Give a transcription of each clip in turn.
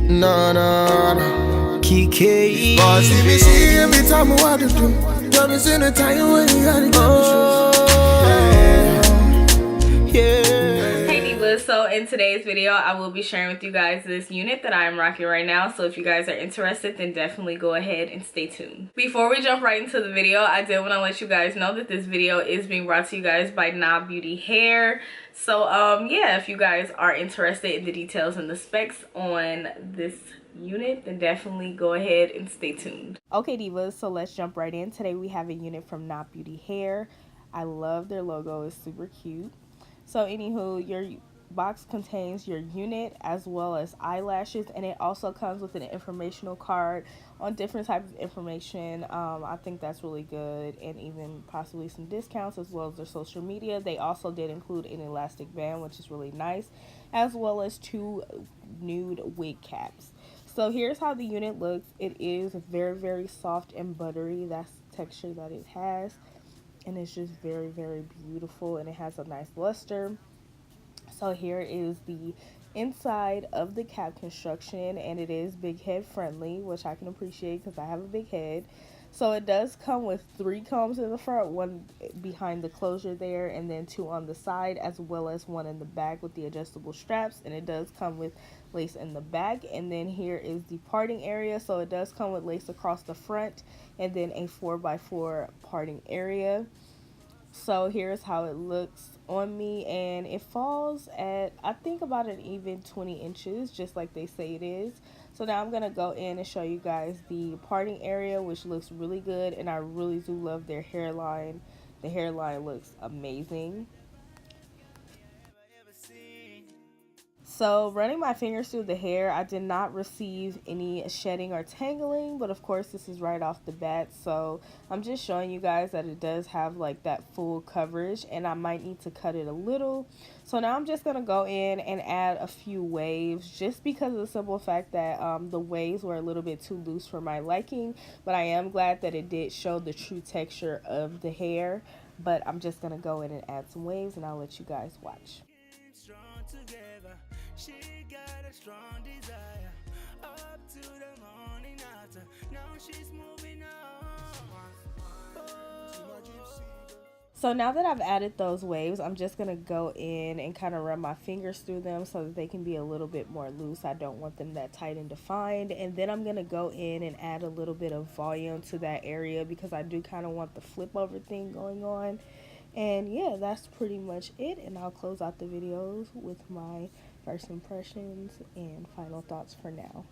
No, no, no. Kiki. Boss, me see every time I want to do. Tell me in the time when you gotta So in today's video, I will be sharing with you guys this unit that I am rocking right now. So if you guys are interested, then definitely go ahead and stay tuned. Before we jump right into the video, I did want to let you guys know that this video is being brought to you guys by NaBeauty hair. So yeah, if you guys are interested in the details and the specs on this unit, then definitely go ahead and stay tuned. Okay divas, so let's jump right in. Today we have a unit from NaBeauty hair. I love their logo, it's super cute. So anywho, your box contains your unit as well as eyelashes, and it also comes with an informational card on different types of information. I think that's really good, and even possibly some discounts as well as their social media. They also did include an elastic band, which is really nice, as well as 2 nude wig caps. So here's how the unit looks. It is very soft and buttery. That's the texture that it has, and it's just very beautiful, and it has a nice luster. So here is the inside of the cap construction, and it is big head friendly, which I can appreciate because I have a big head. So it does come with 3 combs in the front, 1 behind the closure there, and then 2 on the side, as well as 1 in the back with the adjustable straps. And it does come with lace in the back. And then here is the parting area. So it does come with lace across the front, and then a 4x4 parting area. So here's how it looks on me, and it falls at, I think, about an even 20 inches, just like they say it is. So now I'm going to go in and show you guys the parting area, which looks really good, and I really do love their hairline. The hairline looks amazing. So running my fingers through the hair, I did not receive any shedding or tangling, but of course this is right off the bat, so I'm just showing you guys that it does have like that full coverage, and I might need to cut it a little. So now I'm just going to go in and add a few waves, just because of the simple fact that the waves were a little bit too loose for my liking, but I am glad that it did show the true texture of the hair. But I'm just going to go in and add some waves, and I'll let you guys watch. She got a strong desire up to the morning after. Now she's moving on. So now that I've added those waves, I'm just going to go in and kind of run my fingers through them so that they can be a little bit more loose. I don't want them that tight and defined. And then I'm going to go in and add a little bit of volume to that area, because I do kind of want the flip over thing going on. And yeah, that's pretty much it, and I'll close out the videos with my first impressions and final thoughts for now.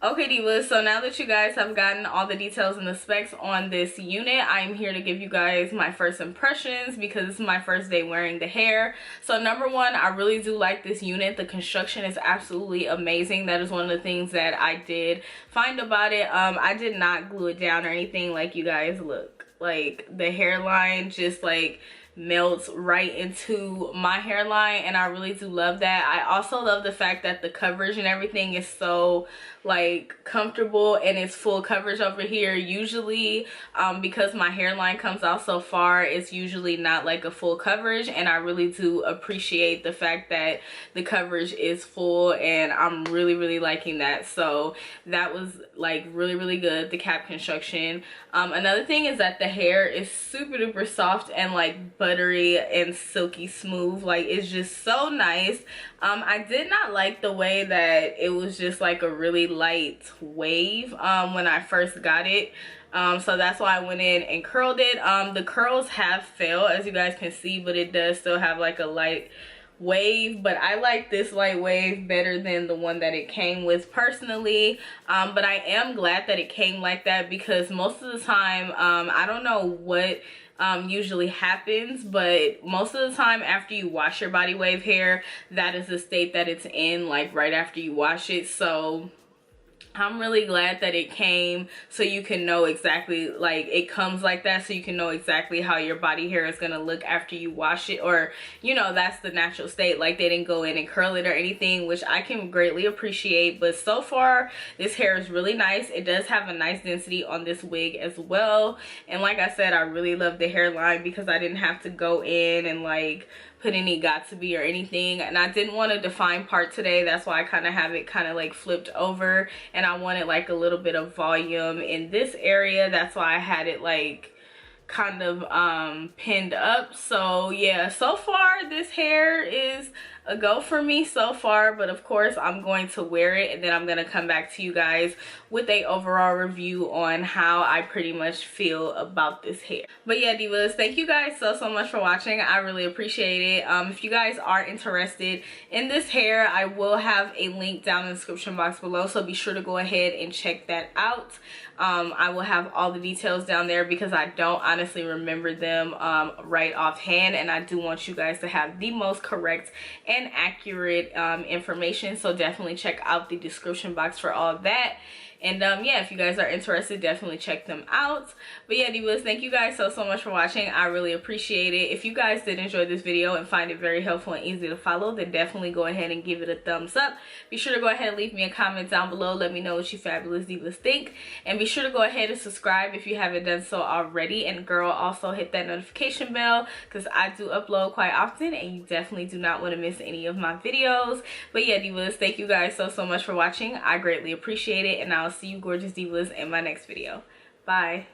Okay divas, so now that you guys have gotten all the details and the specs on this unit, I'm here to give you guys my first impressions, because this is my first day wearing the hair. So number 1, I really do like this unit. The construction is absolutely amazing. That is one of the things that I did find about it. I did not glue it down or anything. Like, you guys, look, like the hairline just like melts right into my hairline, and I really do love that. I also love the fact that the coverage and everything is so like comfortable, and it's full coverage over here. Usually because my hairline comes out so far, it's usually not like a full coverage, and I really do appreciate the fact that the coverage is full, and I'm really liking that. So that was like really good. The cap construction. Another thing is that the hair is super duper soft and like buttery and silky smooth. Like, it's just so nice. I did not like the way that it was just like a really light wave when I first got it. So that's why I went in and curled it. The curls have failed, as you guys can see, but it does still have like a light wave. But I like this light wave better than the one that it came with personally. But I am glad that it came like that, because most of the time, I don't know what usually happens, but most of the time after you wash your body wave hair, that is the state that it's in, like right after you wash it. So I'm really glad that it came so you can know exactly, like, it comes like that so you can know exactly how your body hair is going to look after you wash it, or, you know, that's the natural state. Like, they didn't go in and curl it or anything, which I can greatly appreciate. But so far, this hair is really nice. It does have a nice density on this wig as well. And like I said, I really love the hairline because I didn't have to go in and, like, put any got-to-be or anything. And I didn't want a defined part today. That's why I kind of have it kind of like flipped over, and I wanted like a little bit of volume in this area. That's why I had it like kind of pinned up. So yeah, so far this hair is a go for me so far, but of course I'm going to wear it, and then I'm going to come back to you guys with a overall review on how I pretty much feel about this hair. But yeah, divas, thank you guys so much for watching. I really appreciate it. If you guys are interested in this hair, I will have a link down in the description box below, so be sure to go ahead and check that out. I will have all the details down there because I don't honestly remember them right offhand, and I do want you guys to have the most correct and accurate information. So definitely check out the description box for all of that. And yeah, if you guys are interested, definitely check them out. But yeah, divas, thank you guys so much for watching. I really appreciate it. If you guys did enjoy this video and find it very helpful and easy to follow, then definitely go ahead and give it a thumbs up. Be sure to go ahead and leave me a comment down below. Let me know what you fabulous divas think. And be sure to go ahead and subscribe if you haven't done so already. And girl, also hit that notification bell because I do upload quite often and you definitely do not want to miss any of my videos. But yeah, divas, thank you guys so much for watching. I greatly appreciate it, and I'll see you gorgeous divas in my next video. Bye.